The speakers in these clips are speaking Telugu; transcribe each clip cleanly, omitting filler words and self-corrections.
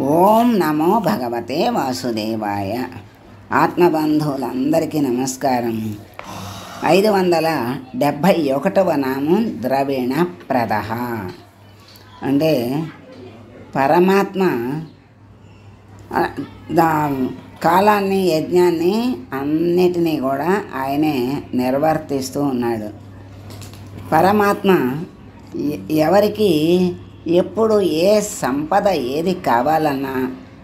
ఓం నమో భగవతే వాసుదేవాయ. ఆత్మబంధువులందరికీ నమస్కారం. 571వ నామం ద్రవిణ ప్రదః. అంటే పరమాత్మ కాలాన్ని, యజ్ఞాన్ని అన్నిటినీ కూడా ఆయనే నిర్వర్తిస్తూ ఉన్నాడు. పరమాత్మ ఎవరికి ఎప్పుడు ఏ సంపద ఏది కావాలన్నా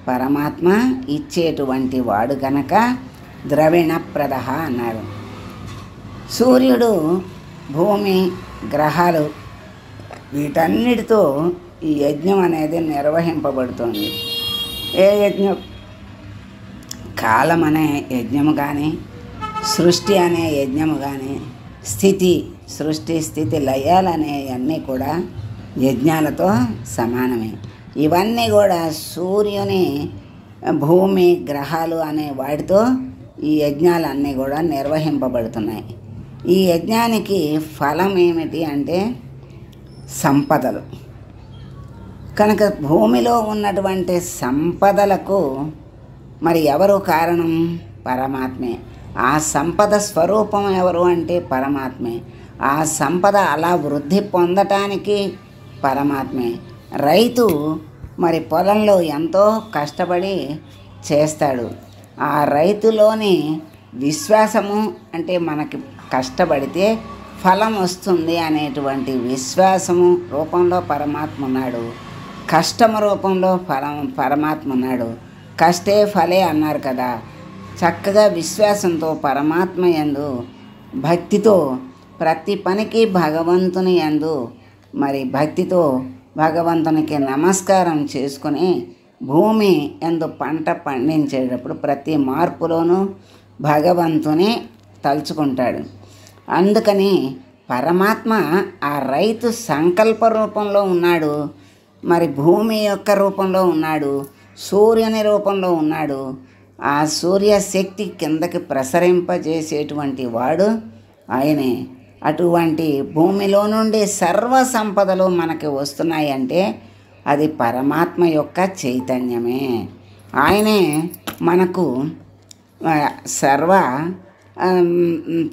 పరమాత్మ ఇచ్చేటువంటి వాడు కనుక ద్రవిణ ప్రదః అన్నారు. సూర్యుడు, భూమి, గ్రహాలు వీటన్నిటితో ఈ యజ్ఞం అనేది నిర్వహింపబడుతుంది. ఏ యజ్ఞం? కాలం అనే యజ్ఞము కానీ, సృష్టి అనే యజ్ఞము కానీ, సృష్టి స్థితి లయాలనేవన్నీ కూడా యజ్ఞాలతో సమానమే. ఇవన్నీ కూడా సూర్యుని, భూమి, గ్రహాలు అనే వాటితో ఈ యజ్ఞాలన్నీ కూడా నిర్వహింపబడుతున్నాయి. ఈ యజ్ఞానికి ఫలం ఏమిటి అంటే సంపదలు. కనుక భూమిలో ఉన్నటువంటి సంపదలకు మరి ఎవరు కారణం? పరమాత్మే. ఆ సంపద స్వరూపం ఎవరు అంటే పరమాత్మే. ఆ సంపద అలా వృద్ధి పొందటానికి పరమాత్మే. రైతు మరి పొలంలో ఎంతో కష్టపడి చేస్తాడు. ఆ రైతులోని విశ్వాసము అంటే మనకి కష్టపడితే ఫలం వస్తుంది అనేటువంటి విశ్వాసము రూపంలో పరమాత్మ ఉన్నాడు. కష్టము రూపంలో పరమాత్మ ఉన్నాడు. కష్టే ఫలే అన్నారు కదా. చక్కగా విశ్వాసంతో పరమాత్మ యందు, భక్తితో ప్రతి పనికి భగవంతుని యందు మరి భక్తితో భగవంతునికి నమస్కారం చేసుకుని భూమి యందు పంట పండించేటప్పుడు ప్రతి మార్పులోనూ భగవంతుని తలుచుకుంటాడు. అందుకని పరమాత్మ ఆ రైతు సంకల్ప రూపంలో ఉన్నాడు, మరి భూమి యొక్క రూపంలో ఉన్నాడు, సూర్యుని రూపంలో ఉన్నాడు. ఆ సూర్యశక్తి కిందకి ప్రసరింపజేసేటువంటి వాడు ఆయనే. అటువంటి భూమిలో నుండి సర్వ సంపదలు మనకి వస్తున్నాయంటే అది పరమాత్మ యొక్క చైతన్యమే. ఆయనే మనకు సర్వ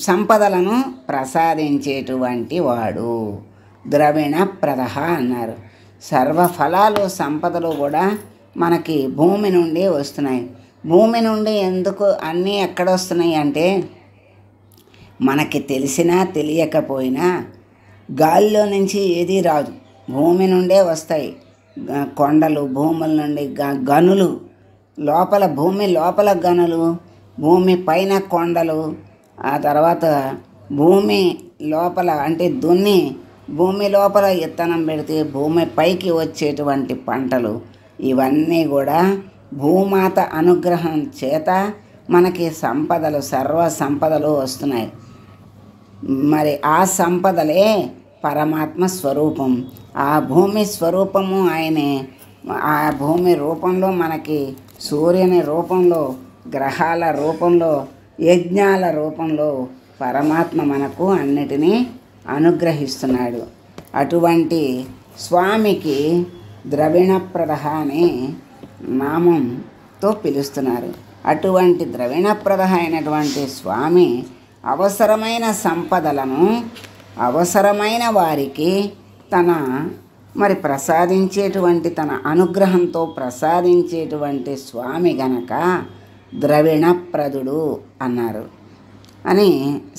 సంపదలను ప్రసాదించేటువంటి వాడు. ద్రవిణ ప్రదః అన్నారు. సర్వ ఫలాలు, సంపదలు కూడా మనకి భూమి నుండి వస్తున్నాయి. భూమి నుండి ఎందుకు అన్నీ ఎక్కడ వస్తున్నాయి అంటే మనకి తెలిసినా తెలియకపోయినా గాలిలో నుంచి ఏది రాదు, భూమి నుండే వస్తాయి. కొండలు, భూముల నుండి గనులు, లోపల భూమి లోపల గనులు, భూమి పైన కొండలు, ఆ తర్వాత భూమి లోపల అంటే దున్ని భూమి లోపల విత్తనం పెడితే భూమి పైకి వచ్చేటువంటి పంటలు, ఇవన్నీ కూడా భూమాత అనుగ్రహం చేత మనకి సంపదలు, సర్వ సంపదలు వస్తున్నాయి. మరి ఆ సంపదలే పరమాత్మ స్వరూపం. ఆ భూమి స్వరూపము ఆయనే. ఆ భూమి రూపంలో మనకి సూర్యుని రూపంలో, గ్రహాల రూపంలో, యజ్ఞాల రూపంలో పరమాత్మ మనకు అన్నిటినీ అనుగ్రహిస్తున్నాడు. అటువంటి స్వామికి ద్రవిణ ప్రదః అనే నామంతో పిలుస్తున్నారు. అటువంటి ద్రవిణ ప్రదః అయినటువంటి స్వామి అవసరమైన సంపదలను అవసరమైన వారికి తన మరి ప్రసాదించేటువంటి, తన అనుగ్రహంతో ప్రసాదించేటువంటి స్వామి గనక ద్రవిణప్రదుడు అన్నారు అని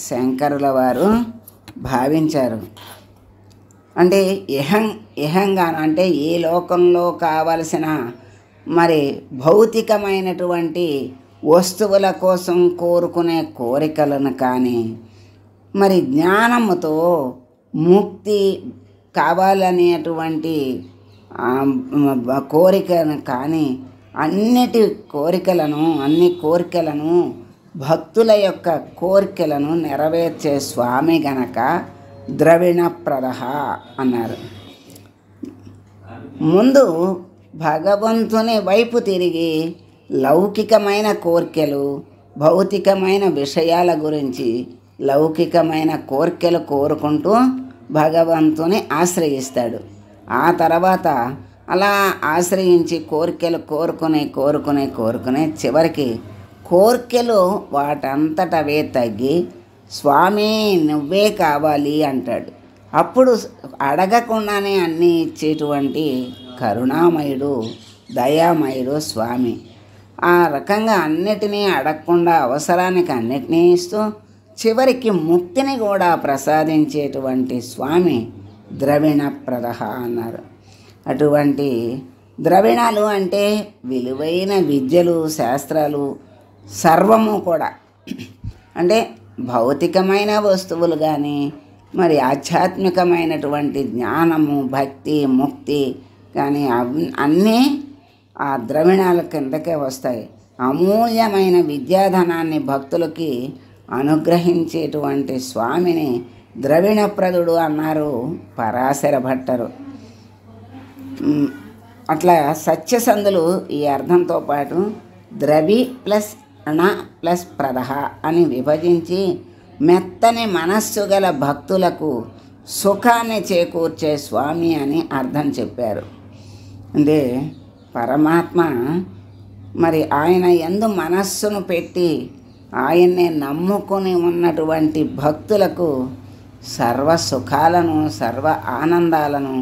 శంకరుల వారు భావించారు. అంటే ఇహంగాను అంటే ఈ లోకంలో కావలసిన మరి భౌతికమైనటువంటి వస్తువుల కోసం కోరుకునే కోరికలను కానీ, మరి జ్ఞానముతో ముక్తి కావాలనేటువంటి కోరికను కానీ, అన్ని కోరికలను భక్తుల యొక్క కోరికలను నెరవేర్చే స్వామి గనక ద్రవిణ ప్రదః అన్నారు. ముందు భగవంతుని వైపు తిరిగి లౌకికమైన కోరికలు, భౌతికమైన విషయాల గురించి లౌకికమైన కోరికలు కోరుకుంటూ భగవంతుని ఆశ్రయిస్తాడు. ఆ తర్వాత అలా ఆశ్రయించి కోరికలు కోరుకునే చివరికి కోరికలు వాటంతటవే తగ్గి స్వామి నువ్వే కావాలి అంటాడు. అప్పుడు అడగకుండానే అన్నీ ఇచ్చేటువంటి కరుణామయుడు, దయామయుడు స్వామి. ఆ రకంగా అన్నిటినీ అడగకుండా అవసరానికి అన్నిటినీ ఇస్తూ చివరికి ముక్తిని కూడా ప్రసాదించేటువంటి స్వామి ద్రవిణప్రదః అన్నారు. అటువంటి ద్రవిణాలు అంటే విలువైన విద్యలు, శాస్త్రాలు సర్వము కూడా, అంటే భౌతికమైన వస్తువులు కానీ మరి ఆధ్యాత్మికమైనటువంటి జ్ఞానము, భక్తి, ముక్తి కానీ అన్నీ ఆ ద్రవిణాల కిందకే వస్తాయి. అమూల్యమైన విద్యాధనాన్ని భక్తులకి అనుగ్రహించేటువంటి స్వామిని ద్రవిణప్రదుడు అన్నారు పరాశర భట్టరు. అట్లా సత్యసంధులు ఈ అర్థంతో పాటు ద్రవి ప్లస్ ణ ప్లస్ ప్రదహ అని విభజించి మెత్తని మనస్సు గల భక్తులకు సుఖాన్ని చేకూర్చే స్వామి అని అర్థం చెప్పారు. అంటే పరమాత్మ మరి ఆయన యందు మనస్సును పెట్టి ఆయన్నే నమ్ముకొని ఉన్నటువంటి భక్తులకు సర్వ సుఖాలను, సర్వ ఆనందాలను,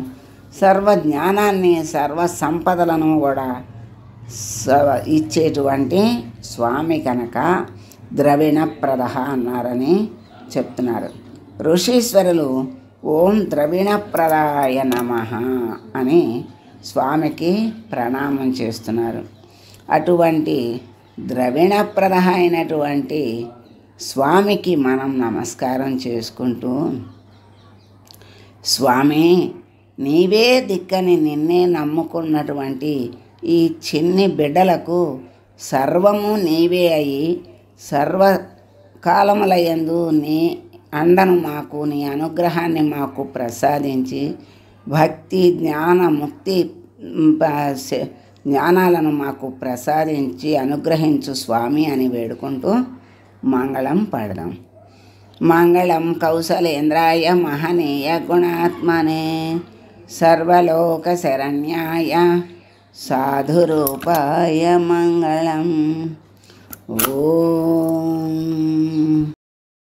సర్వ జ్ఞానాన్ని, సర్వ సంపదలను కూడా ఇచ్చేటువంటి స్వామి కనుక ద్రవిణప్రదః అన్నారని చెప్తున్నారు. ఋషీశ్వరులు ఓం ద్రవిణప్రదాయ నమః అని స్వామికి ప్రణామం చేస్తున్నారు. అటువంటి ద్రవిణప్రదః అయినటువంటి స్వామికి మనం నమస్కారం చేసుకుంటూ, స్వామి నీవే దిక్కని నిన్నే నమ్ముకున్నటువంటి ఈ చిన్ని బిడ్డలకు సర్వము నీవే అయి సర్వకాలములయందు నీ అండను మాకు, నీ అనుగ్రహాన్ని మాకు ప్రసాదించి భక్తి, జ్ఞాన, ముక్తి జ్ఞానాలను మాకు ప్రసాదించి అనుగ్రహించు స్వామి అని వేడుకుంటూ మంగళం పాడదాం. మంగళం కౌసలేంద్రాయ మహనీయ గుణాత్మనే సర్వలోక శరణ్యాయ సాధురూపాయ మంగళం. ఓం